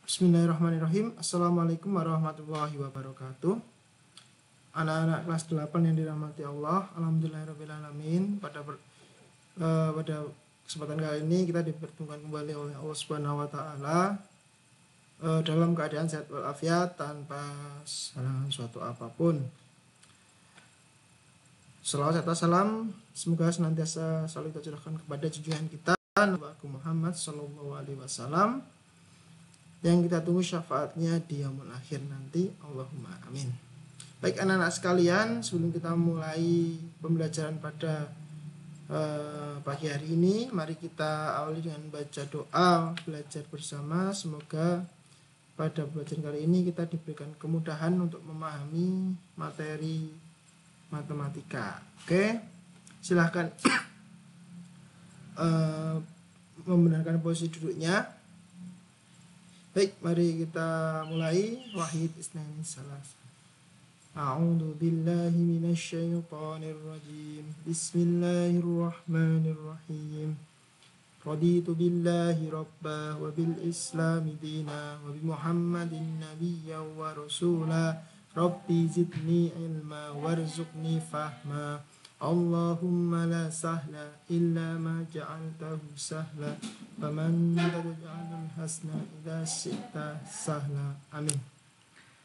Bismillahirrahmanirrahim. Assalamualaikum warahmatullahi wabarakatuh. Anak-anak kelas 8 yang dirahmati Allah, alhamdulillahirrahmanirrahim. Pada kesempatan kali ini kita dipertemukan kembali oleh Allah Subhanahu wa taala dalam keadaan sehat walafiat tanpa halangan suatu apapun. Selawat serta salam semoga senantiasa selalu kita curahkan kepada junjungan kita Nabi Muhammad sallallahu alaihi wasallam yang kita tunggu syafaatnya di yaumul akhir nanti. Allahumma amin. Baik anak-anak sekalian, sebelum kita mulai pembelajaran pada pagi hari ini, mari kita awali dengan baca doa belajar bersama. Semoga pada pembelajaran kali ini kita diberikan kemudahan untuk memahami materi matematika. Oke, silahkan membenarkan posisi duduknya. Baik, mari kita mulai. Wahid isnani salas. A'udzu billahi minasyaitonir rajim. Bismillahirrahmanirrahim. Raditu billahi rabba wa bil islami dina wa bi Muhammadin nabiyya wa rasula. Rabbi zidni ilma warzuqni fahma. Allahumma la sahla illa ma ja'altahu sahla faman taj'alul hasna idza syi'ta sahla. Amin.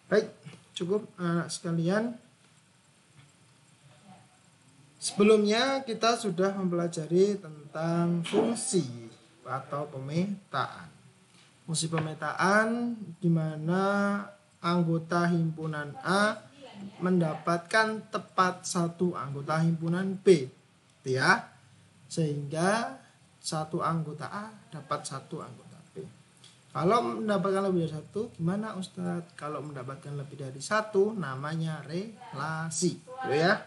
Baik, cukup anak sekalian. Sebelumnya kita sudah mempelajari tentang fungsi atau pemetaan. Fungsi pemetaan di mana anggota himpunan A mendapatkan tepat satu anggota himpunan B, gitu ya, sehingga satu anggota A dapat satu anggota B. Kalau mendapatkan lebih dari satu, gimana Ustadz? Kalau mendapatkan lebih dari satu, namanya relasi, gitu ya.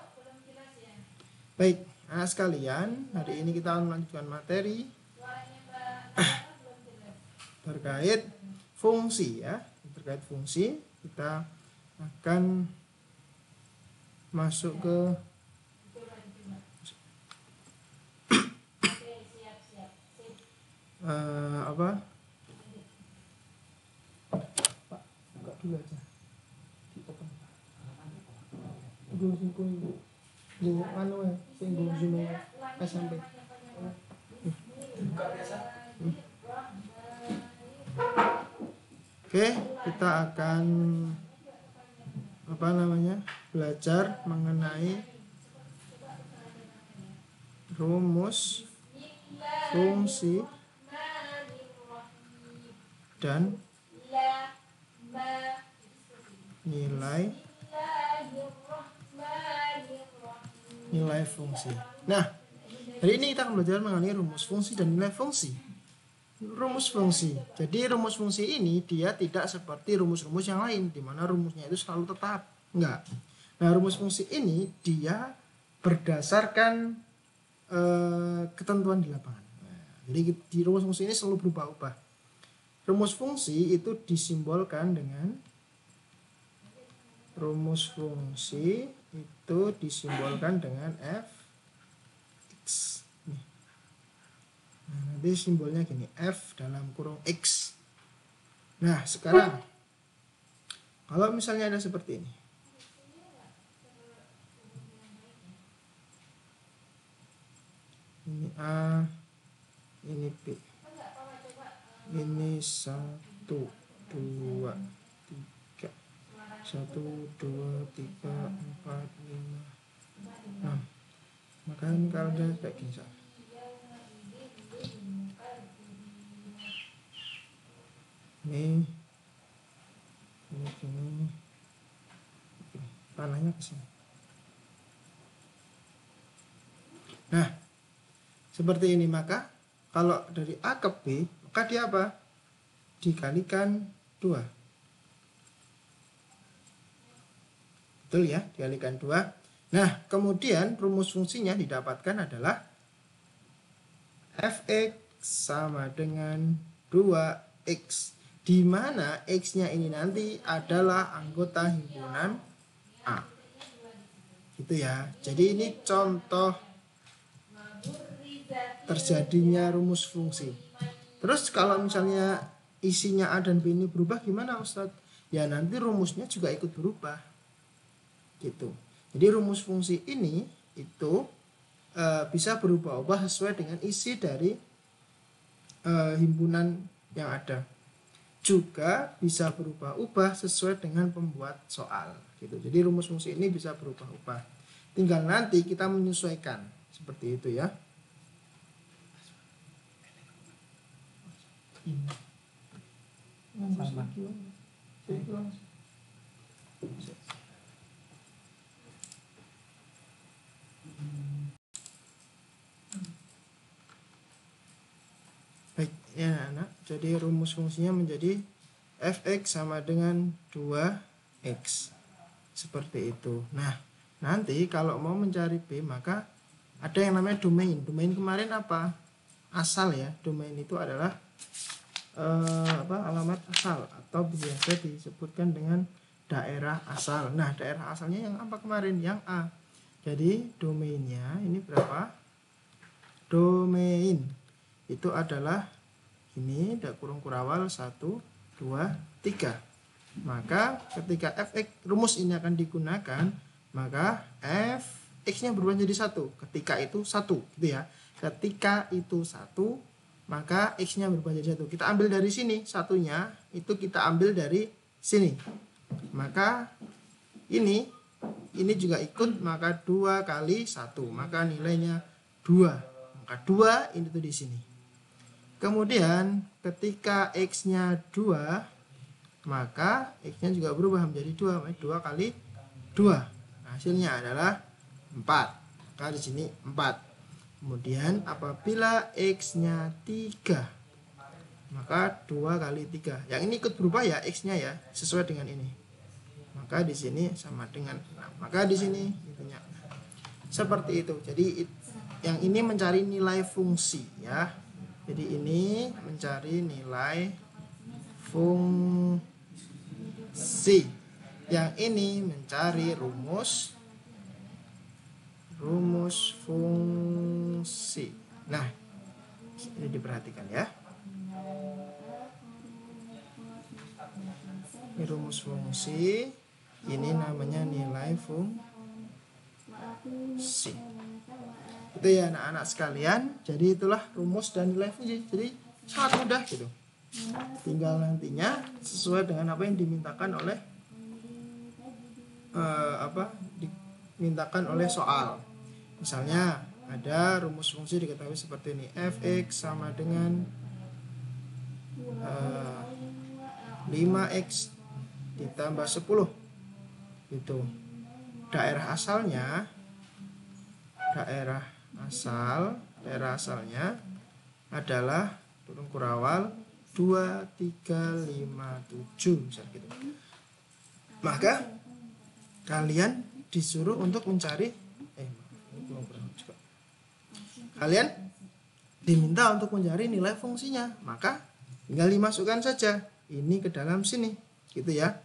Baik, anak sekalian, hari ini kita akan melanjutkan materi terkait fungsi ya. Terkait fungsi, kita akan masuk ke apa? Pak, buka dulu aja. Gue singgung. Gue anu ya, singgung Zoom SMP. Oke, kita akan belajar mengenai rumus fungsi dan nilai fungsi. Nah, hari ini kita akan belajar mengenai rumus fungsi dan nilai fungsi. Rumus fungsi. Jadi rumus fungsi ini dia tidak seperti rumus-rumus yang lain di mana rumusnya itu selalu tetap. Enggak. Nah, rumus fungsi ini dia berdasarkan ketentuan di lapangan. Nah, jadi di rumus fungsi ini selalu berubah-ubah. Rumus fungsi itu disimbolkan dengan f(x). Nah, nanti simbolnya gini, f dalam kurung x. Nah, sekarang kalau misalnya ada seperti ini. Ini A, ini B. Ini 1, 2, 3. 1, 2, 3, 4, 5, 6. Maka ini kalau ada kayak gini saja. Ini gini. Panahnya ke sini. Nah, seperti ini. Maka kalau dari A ke B, maka dia apa? Dikalikan 2. Betul ya, dikalikan 2. Nah, kemudian rumus fungsinya didapatkan adalah f(x) sama dengan 2x, di mana x-nya ini nanti adalah anggota himpunan A. Gitu ya. Jadi ini contoh terjadinya rumus fungsi. Terus kalau misalnya isinya A dan B ini berubah gimana Ustadz? Ya nanti rumusnya juga ikut berubah gitu. Jadi rumus fungsi ini itu bisa berubah-ubah sesuai dengan isi dari himpunan yang ada. Juga bisa berubah-ubah sesuai dengan pembuat soal gitu. Jadi rumus fungsi ini bisa berubah-ubah. Tinggal nanti kita menyesuaikan seperti itu ya. Sama. Baik ya anak, jadi rumus fungsinya menjadi fx sama dengan 2x seperti itu. Nah nanti kalau mau mencari b maka ada yang namanya domain. Domain kemarin apa? Asal ya. Domain itu adalah alamat asal atau biasa disebutkan dengan daerah asal. Nah daerah asalnya yang apa kemarin? Yang A. Jadi domainnya ini berapa? Domain itu adalah ini kurung kurawal 1, 2, 3. Maka ketika fx rumus ini akan digunakan, maka fx nya berubah menjadi 1 ketika itu 1 gitu ya. Ketika itu 1 maka x nya berubah menjadi 1. Kita ambil dari sini, satunya itu kita ambil dari sini. Maka ini juga ikut, maka 2 kali 1 maka nilainya 2. Maka 2 ini tuh di sini. Kemudian ketika x-nya 2, maka x-nya juga berubah menjadi 2. 2 kali 2. Hasilnya adalah 4. Maka di sini 4. Kemudian apabila x-nya 3, maka 2 kali 3. Yang ini ikut berubah ya x-nya ya, sesuai dengan ini. Maka di sini sama dengan 6. Maka di sini intinya seperti itu. Jadi yang ini mencari nilai fungsi ya. Jadi ini mencari nilai fungsi. Yang ini mencari rumus fungsi. Nah, ini diperhatikan ya. Ini rumus fungsi. Ini namanya nilai fungsi. Itu ya anak-anak sekalian. Jadi itulah rumus dan nilai fungsi. Jadi sangat mudah gitu. Tinggal nantinya sesuai dengan apa yang dimintakan oleh dimintakan oleh soal. Misalnya ada rumus fungsi diketahui seperti ini. Fx sama dengan 5x ditambah 10. Itu. Daerah asalnya adalah kurung kurawal 2, 3, 5, 7 misal gitu. Maka kalian disuruh untuk mencari kalian diminta untuk mencari nilai fungsinya, maka tinggal dimasukkan saja ini ke dalam sini gitu ya.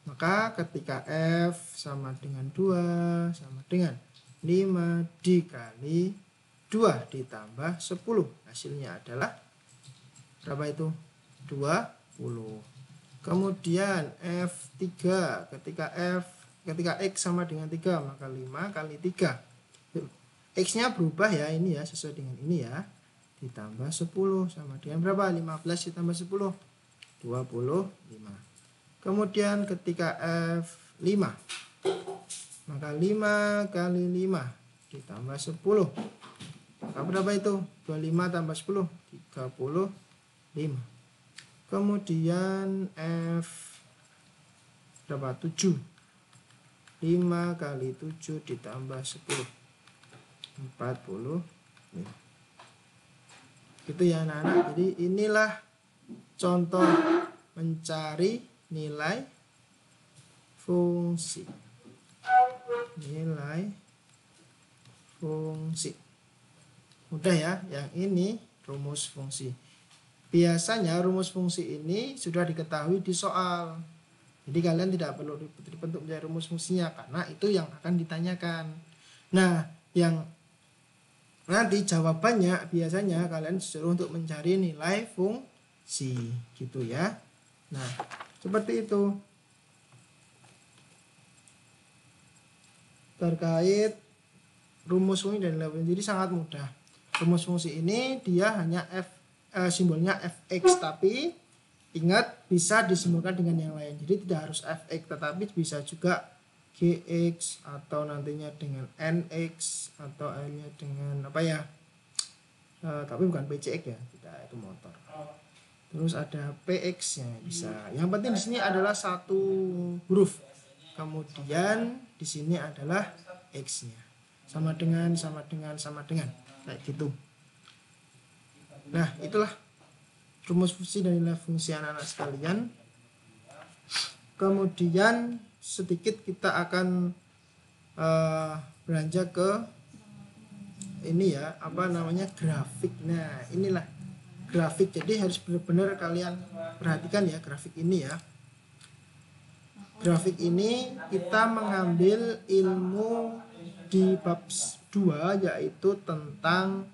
Maka ketika f sama dengan 2 sama dengan 5 dikali 2 ditambah 10, hasilnya adalah berapa itu? 20. Kemudian F3 ketika X sama dengan 3 maka 5 kali 3. X nya berubah ya ini ya, sesuai dengan ini ya. Ditambah 10 sama dengan berapa? 15 ditambah 10 25. Kemudian ketika F5 maka 5 kali 5 ditambah 10 maka berapa itu? 25 tambah 10 35. Kemudian F berapa? 7. 5 kali 7 ditambah 10 40. Gitu ya anak-anak. Jadi inilah contoh mencari nilai fungsi. Nilai fungsi. Mudah ya. Yang ini rumus fungsi. Biasanya rumus fungsi ini sudah diketahui di soal. Jadi kalian tidak perlu ribet-ribet untuk mencari rumus fungsinya karena itu yang akan ditanyakan. Nah, yang nanti jawabannya biasanya kalian disuruh untuk mencari nilai si gitu ya. Nah, seperti itu terkait rumus fungsi dan nilai fungsi. Jadi sangat mudah. Rumus fungsi ini dia hanya simbolnya fx, tapi ingat bisa disimbolkan dengan yang lain. Jadi tidak harus fx, tetapi bisa juga gx atau nantinya dengan nx atau akhirnya dengan apa ya? Tapi bukan pcx ya, tidak, itu motor. Terus ada px-nya bisa. Yang penting di sini adalah satu huruf. Kemudian di sini adalah x-nya. Sama dengan kayak gitu. Nah, itulah rumus fungsi dan nilai fungsi anak-anak sekalian. Kemudian sedikit kita akan beranjak ke ini ya, apa namanya, grafik. Nah, inilah grafik. Jadi harus benar-benar kalian perhatikan ya grafik ini ya. Grafik ini kita mengambil ilmu di bab 2, yaitu tentang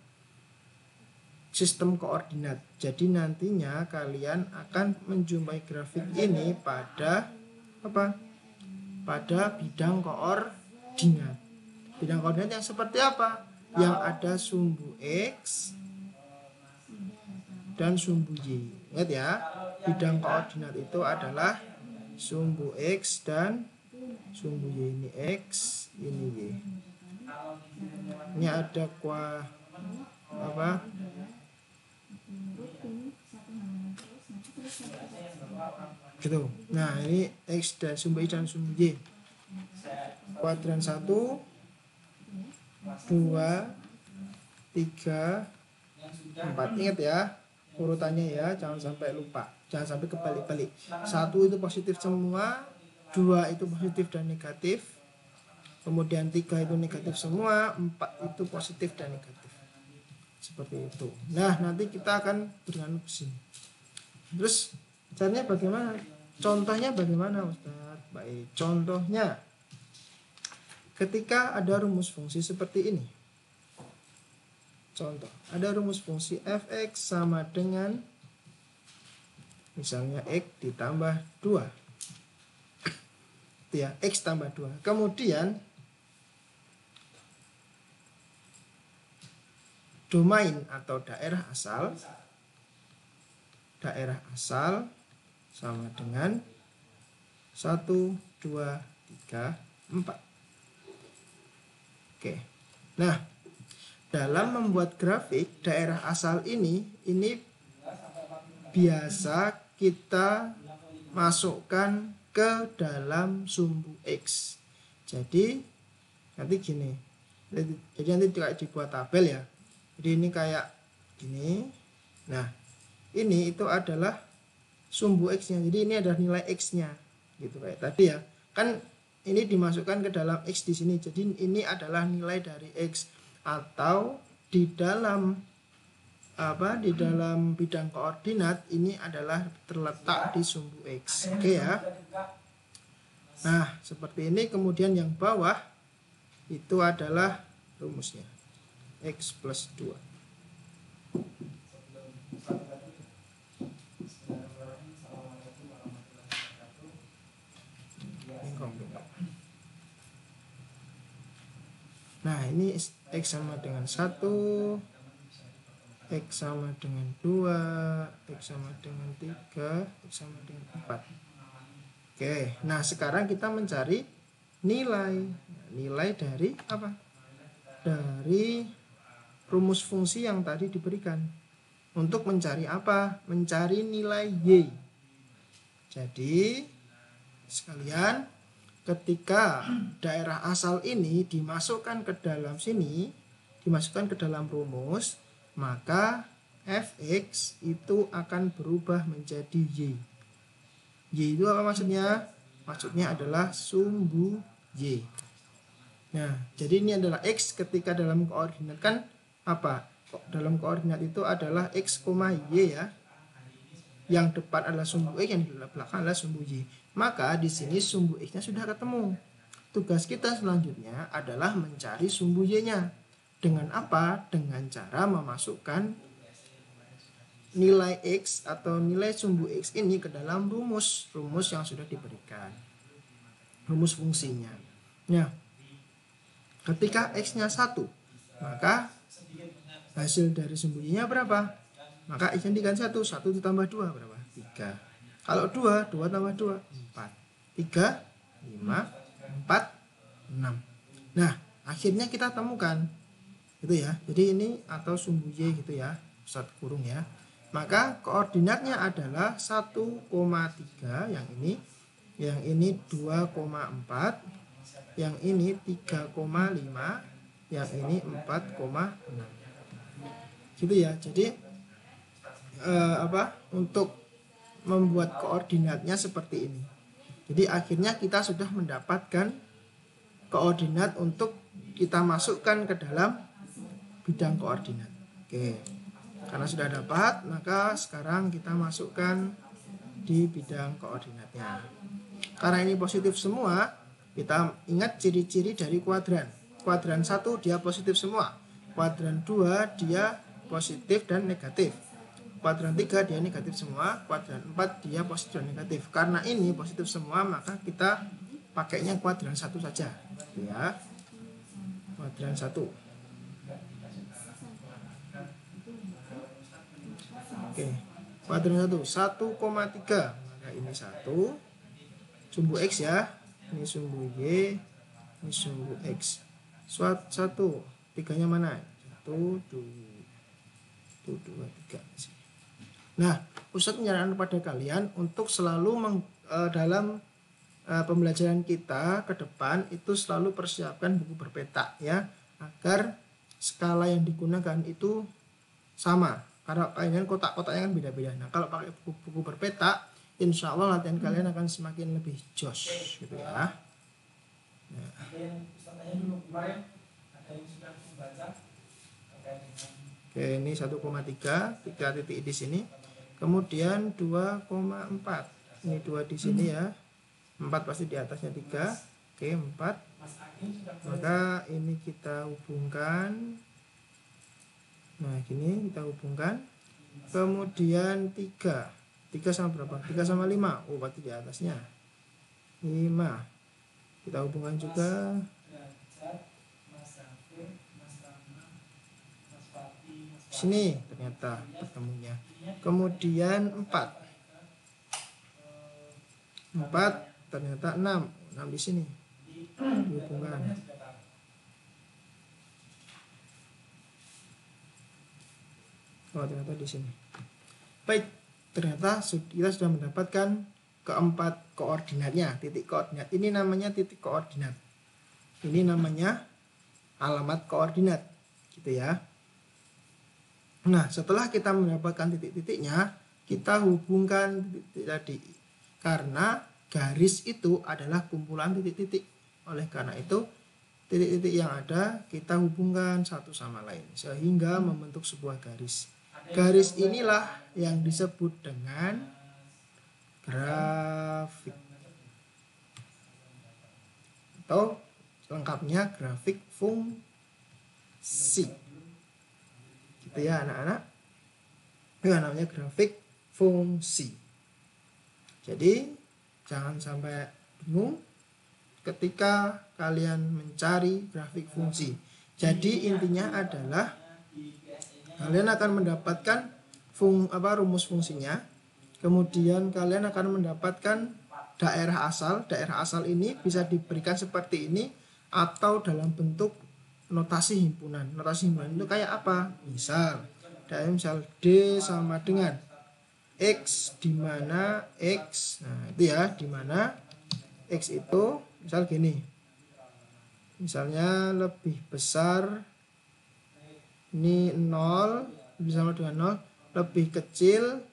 sistem koordinat. Jadi nantinya kalian akan menjumpai grafik ini pada apa? Pada bidang koordinat. Bidang koordinat yang seperti apa? Yang ada sumbu X dan sumbu Y. Ingat ya, bidang koordinat itu adalah sumbu X dan sumbu Y. Ini X, ini Y. Ini ada gitu. Nah, ini X dan sumbu X dan sumbu Y. Kuadran 1, 2, 3, 4. Ingat ya urutannya ya, jangan sampai lupa, jangan sampai kebalik-balik. 1 itu positif semua, 2 itu positif dan negatif, kemudian 3 itu negatif semua, 4 itu positif dan negatif. Seperti itu. Nah, nanti kita akan berikan ke sini. Terus caranya bagaimana? Contohnya bagaimana, Ustaz? Baik, contohnya ketika ada rumus fungsi seperti ini. Contoh, ada rumus fungsi fx sama dengan misalnya x ditambah 2. Itu ya, x tambah 2. Kemudian domain atau daerah asal sama dengan 1, 2, 3, 4. Oke. Nah, dalam membuat grafik daerah asal ini biasa kita masukkan ke dalam sumbu X. Jadi nanti gini. Jadi nanti kayak dibuat tabel ya. Jadi ini kayak gini. Nah, ini itu adalah sumbu X-nya. Jadi ini adalah nilai X-nya. Gitu kayak tadi ya. Kan ini dimasukkan ke dalam X di sini. Jadi ini adalah nilai dari X, atau di dalam bidang koordinat ini adalah terletak di sumbu X. Oke ya. Nah, seperti ini. Kemudian yang bawah itu adalah rumusnya. X plus 2. Nah, ini X sama dengan 1, X sama dengan 2, X sama dengan 3, X sama dengan 4. Oke, nah sekarang kita mencari nilai. Nilai dari apa? Dari rumus fungsi yang tadi diberikan. Untuk mencari apa? Mencari nilai Y. Jadi, sekalian, ketika daerah asal ini dimasukkan ke dalam sini, dimasukkan ke dalam rumus, maka fx itu akan berubah menjadi y. Y itu apa maksudnya? Maksudnya adalah sumbu y. Nah, jadi ini adalah x ketika dalam koordinat kan apa? Dalam koordinat itu adalah x, y ya. Yang depan adalah sumbu x, yang di belakang adalah sumbu y. Maka di sini sumbu x-nya sudah ketemu. Tugas kita selanjutnya adalah mencari sumbu y-nya. Dengan apa? Dengan cara memasukkan nilai X atau nilai sumbu X ini ke dalam rumus yang sudah diberikan, rumus fungsinya. Nah, ketika X-nya 1, maka hasil dari sumbu Y-nya berapa? Maka X-nya diganti 1 ditambah 2 berapa? 3. Kalau 2 tambah 2, 4. 3, 5, 4, 6. Nah, akhirnya kita temukan gitu ya. Jadi ini atau sumbu Y gitu ya, pusat kurung ya. Maka koordinatnya adalah 1,3, yang ini 2,4, yang ini 3,5, yang ini 4,6. Gitu ya. Jadi untuk membuat koordinatnya seperti ini. Jadi akhirnya kita sudah mendapatkan koordinat untuk kita masukkan ke dalam bidang koordinat. Oke. Karena sudah dapat, maka sekarang kita masukkan di bidang koordinatnya. Karena ini positif semua, kita ingat ciri-ciri dari kuadran. Kuadran 1 dia positif semua. Kuadran 2 dia positif dan negatif. Kuadran 3 dia negatif semua. Kuadran 4 dia positif dan negatif. Karena ini positif semua, maka kita pakainya kuadran 1 saja. Ya. Kuadran 1. Oke. Kuadran 1, 1,3. Maka ini 1. Sumbu X ya. Ini sumbu Y. Ini sumbu X. 1, 3-nya mana? 1, 2, 3. Nah, Ustadz menyarankan kepada kalian untuk selalu dalam pembelajaran kita ke depan itu selalu persiapkan buku berpeta ya, agar skala yang digunakan itu sama. Karena kalian kotak-kotaknya kan beda-beda. Nah, kalau pakai buku berpeta, insya Allah latihan kalian akan semakin lebih jos gitu ya. Nah. Oke, ini 1,3, 3 titik di sini. Kemudian 2,4. Ini 2 di sini ya. 4 pasti di atasnya 3. Oke, 4. Maka ini kita hubungkan. Nah, gini kita hubungkan. Kemudian 3. 3 sama berapa? 3 sama 5. Oh, berarti di atasnya 5. Kita hubungkan juga. Sini ternyata ketemunya. Kemudian 4 ternyata 6 di sini dihubungkan. Oh, ternyata di sini. Baik, ternyata kita sudah mendapatkan keempat koordinatnya. Titik koordinat ini namanya titik koordinat. Ini namanya alamat koordinat, gitu ya. Nah, setelah kita mendapatkan titik-titiknya, kita hubungkan titik tadi. Karena garis itu adalah kumpulan titik-titik. Oleh karena itu, titik-titik yang ada kita hubungkan satu sama lain sehingga membentuk sebuah garis. Garis inilah yang disebut dengan grafik. Atau lengkapnya grafik fungsi. Gitu ya anak-anak. Itu namanya grafik fungsi. Jadi jangan sampai bingung ketika kalian mencari grafik fungsi. Jadi intinya adalah kalian akan mendapatkan rumus fungsinya. Kemudian kalian akan mendapatkan daerah asal. Daerah asal ini bisa diberikan seperti ini atau dalam bentuk notasi himpunan. Notasi himpunan itu kayak apa? Misal D sama dengan X, di mana X, nah itu ya, di mana X itu misal gini. Misalnya lebih besar, ini 0 sama dengan 0, lebih kecil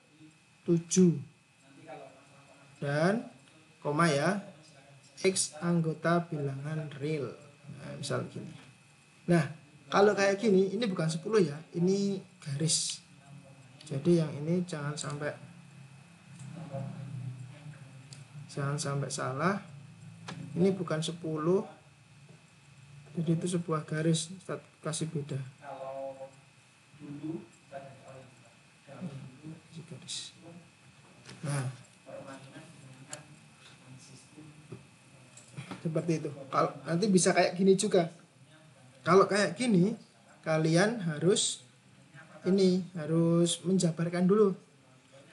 7, dan koma ya, X anggota bilangan real. Nah, misal gini. Nah, kalau kayak gini, ini bukan 10 ya, ini garis. Jadi yang ini jangan sampai salah. Ini bukan 10. Jadi itu sebuah garis, Ustaz kasih beda. tulis. Nah, seperti itu. Kalau nanti bisa kayak gini juga. Kalau kayak gini, kalian harus menjabarkan dulu.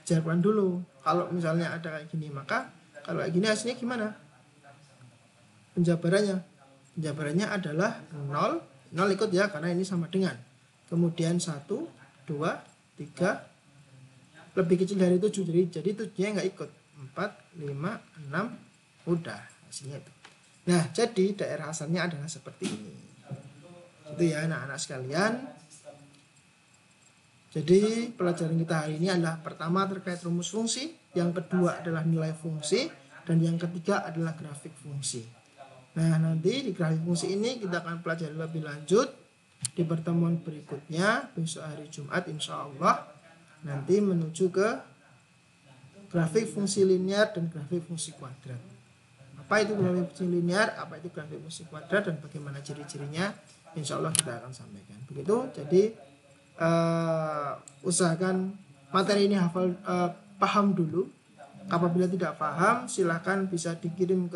Jawaban dulu. Kalau misalnya ada kayak gini, maka kalau kayak gini hasilnya gimana? Penjabarannya adalah 0 ikut ya, karena ini sama dengan. Kemudian 1, 2, 3, lebih kecil dari 7, jadi 7-nya nggak ikut. 4, 5, 6, udah hasilnya itu. Nah, jadi daerah asalnya adalah seperti ini. Itu ya anak-anak sekalian. Jadi pelajaran kita hari ini adalah pertama terkait rumus fungsi, yang kedua adalah nilai fungsi, dan yang ketiga adalah grafik fungsi. Nah, nanti di grafik fungsi ini kita akan pelajari lebih lanjut di pertemuan berikutnya besok hari Jumat insya Allah, nanti menuju ke grafik fungsi linear dan grafik fungsi kuadrat. Apa itu grafik fungsi linear, apa itu grafik fungsi kuadrat, dan bagaimana ciri-cirinya, insya Allah kita akan sampaikan. Begitu, jadi usahakan materi ini paham dulu. Apabila tidak paham, silahkan bisa dikirim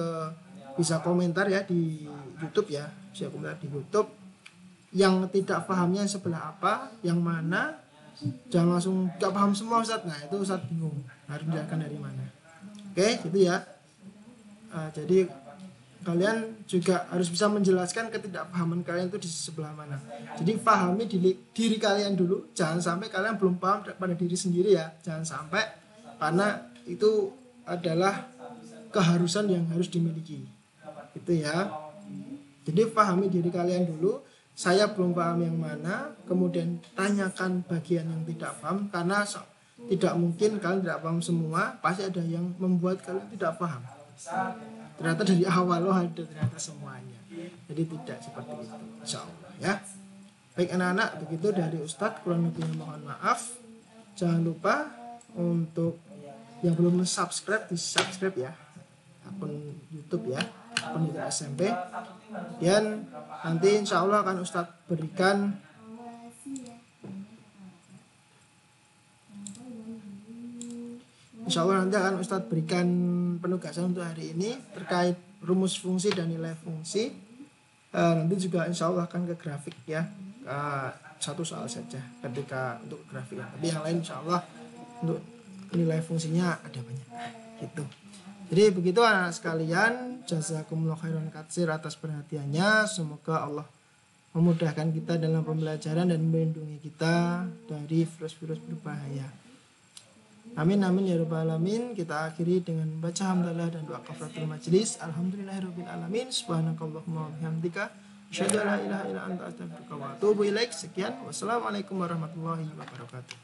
bisa komentar ya di YouTube ya, bisa komentar di YouTube. Yang tidak pahamnya sebelah apa, yang mana, jangan langsung gak paham semua Ustadz. Nah, itu Ustadz bingung harus menjelaskan dari mana. Oke, gitu ya. Jadi kalian juga harus bisa menjelaskan ketidakpahaman kalian itu di sebelah mana. Jadi pahami diri kalian dulu, jangan sampai kalian belum paham pada diri sendiri ya, jangan sampai, karena itu adalah keharusan yang harus dimiliki. Itu ya. Jadi pahami diri kalian dulu, saya belum paham yang mana, kemudian tanyakan bagian yang tidak paham, karena tidak mungkin kalian tidak paham semua, pasti ada yang membuat kalian tidak paham. Ternyata dari awal ada ternyata semuanya. Jadi tidak seperti itu, insya Allah ya. Baik anak-anak, begitu dari Ustadz, kurang lebihnya mohon maaf. Jangan lupa untuk yang belum subscribe, di subscribe ya akun YouTube ya, akun YouTube SMP. Dan nanti insya Allah akan Ustadz berikan penugasan untuk hari ini terkait rumus fungsi dan nilai fungsi. Nanti juga insya Allah akan ke grafik ya, satu soal saja ketika untuk grafiknya. Tapi yang lain insya Allah untuk nilai fungsinya ada banyak gitu. Jadi begitu anak sekalian, jazakumullah khairan katsir atas perhatiannya. Semoga Allah memudahkan kita dalam pembelajaran dan melindungi kita dari virus-virus berbahaya. Amin amin ya rabbal alamin. Kita akhiri dengan baca hamdalah dan doa kafaratul majelis. Alhamdulillahirabbil alamin. Subhanakallahumma wa bihamdika asyhadu an la ilaha illa anta astaghfiruka wa atubu ilaik. Sekian, wassalamualaikum warahmatullahi wabarakatuh.